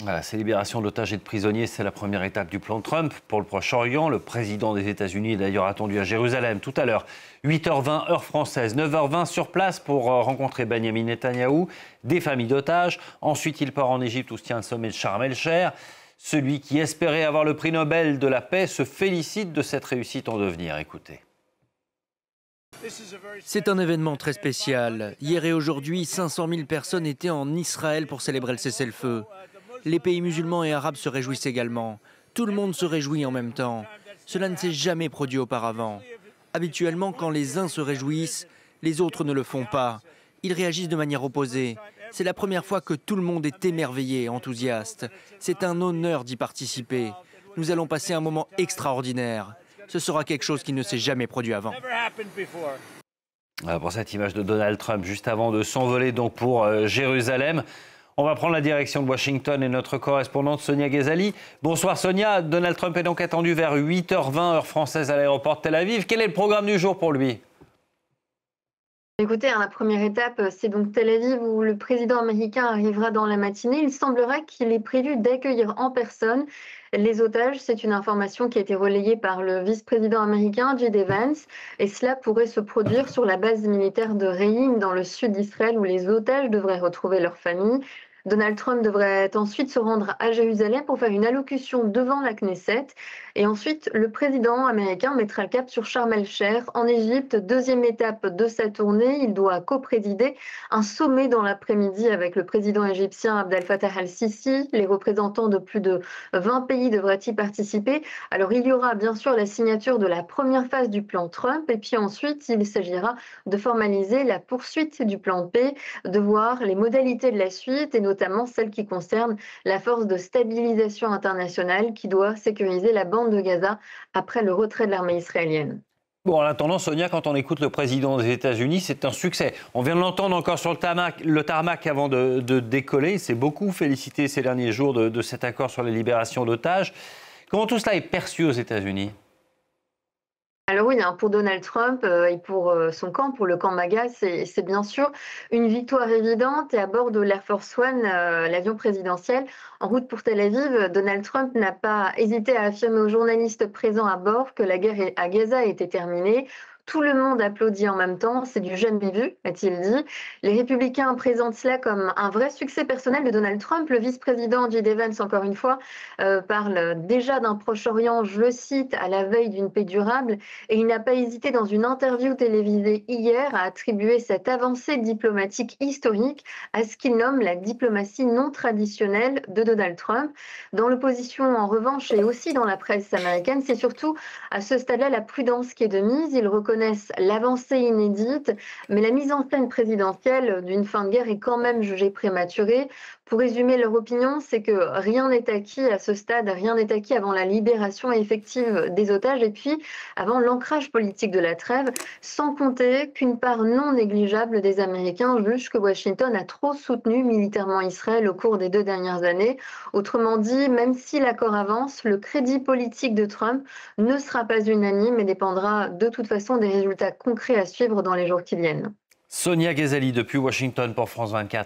Voilà, ces libérations d'otages et de prisonniers, c'est la première étape du plan Trump pour le Proche-Orient. Le président des États-Unis est d'ailleurs attendu à Jérusalem tout à l'heure, 8h20 heure française, 9h20 sur place pour rencontrer Benjamin Netanyahou, des familles d'otages. Ensuite, il part en Égypte où se tient le sommet de Sharm el-Cheikh. Celui qui espérait avoir le prix Nobel de la paix se félicite de cette réussite en devenir. Écoutez. C'est un événement très spécial. Hier et aujourd'hui, 500 000 personnes étaient en Israël pour célébrer le cessez-le-feu. Les pays musulmans et arabes se réjouissent également. Tout le monde se réjouit en même temps. Cela ne s'est jamais produit auparavant. Habituellement, quand les uns se réjouissent, les autres ne le font pas. Ils réagissent de manière opposée. C'est la première fois que tout le monde est émerveillé et enthousiaste. C'est un honneur d'y participer. Nous allons passer un moment extraordinaire. Ce sera quelque chose qui ne s'est jamais produit avant. Voilà pour cette image de Donald Trump juste avant de s'envoler donc pour Jérusalem. On va prendre la direction de Washington et notre correspondante Sonia Ghazali. Bonsoir Sonia, Donald Trump est donc attendu vers 8h20 heure française à l'aéroport de Tel Aviv. Quel est le programme du jour pour lui ? Écoutez, la première étape, c'est donc Tel Aviv où le président américain arrivera dans la matinée. Il semblerait qu'il est prévu d'accueillir en personne les otages. C'est une information qui a été relayée par le vice-président américain, J.D. Vance. Et cela pourrait se produire sur la base militaire de Reim, dans le sud d'Israël, où les otages devraient retrouver leur famille. Donald Trump devrait ensuite se rendre à Jérusalem pour faire une allocution devant la Knesset. Et ensuite, le président américain mettra le cap sur Sharm el-Cheikh, en Égypte. Deuxième étape de sa tournée, il doit coprésider un sommet dans l'après-midi avec le président égyptien Abdel Fattah al-Sisi. Les représentants de plus de 20 pays devraient y participer. Alors, il y aura bien sûr la signature de la première phase du plan Trump. Et puis ensuite, il s'agira de formaliser la poursuite du plan de paix, de voir les modalités de la suite et notamment celle qui concerne la force de stabilisation internationale qui doit sécuriser la bande de Gaza après le retrait de l'armée israélienne. Bon, en attendant, Sonia, quand on écoute le président des États-Unis, c'est un succès. On vient de l'entendre encore sur le tarmac avant de décoller. Il s'est beaucoup félicité ces derniers jours de cet accord sur les libérations d'otages. Comment tout cela est perçu aux États-Unis ? Alors oui, pour Donald Trump et pour son camp, pour le camp MAGA, c'est bien sûr une victoire évidente. Et à bord de l'Air Force One, l'avion présidentiel, en route pour Tel Aviv, Donald Trump n'a pas hésité à affirmer aux journalistes présents à bord que la guerre à Gaza était terminée. Tout le monde applaudit en même temps, c'est du jamais vu, a-t-il dit. Les républicains présentent cela comme un vrai succès personnel de Donald Trump. Le vice-président J.D. Vance, encore une fois, parle déjà d'un Proche-Orient, je le cite, à la veille d'une paix durable. Et il n'a pas hésité dans une interview télévisée hier à attribuer cette avancée diplomatique historique à ce qu'il nomme la diplomatie non traditionnelle de Donald Trump. Dans l'opposition, en revanche, et aussi dans la presse américaine, c'est surtout à ce stade-là la prudence qui est de mise. Ils reconnaissent l'avancée inédite, mais la mise en scène présidentielle d'une fin de guerre est quand même jugée prématurée. Pour résumer leur opinion, c'est que rien n'est acquis à ce stade, rien n'est acquis avant la libération effective des otages et puis avant l'ancrage politique de la trêve, sans compter qu'une part non négligeable des Américains juge que Washington a trop soutenu militairement Israël au cours des 2 dernières années. Autrement dit, même si l'accord avance, le crédit politique de Trump ne sera pas unanime et dépendra de toute façon des résultats concrets à suivre dans les jours qui viennent. Sonia Ghazali depuis Washington pour France 24.